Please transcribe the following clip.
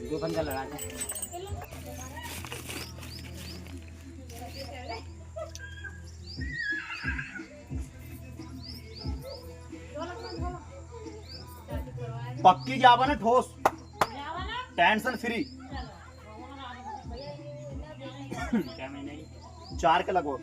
जो बंदा लड़ा था पक्की जावा ना ठोस टेंशन फ्री 4 के लगो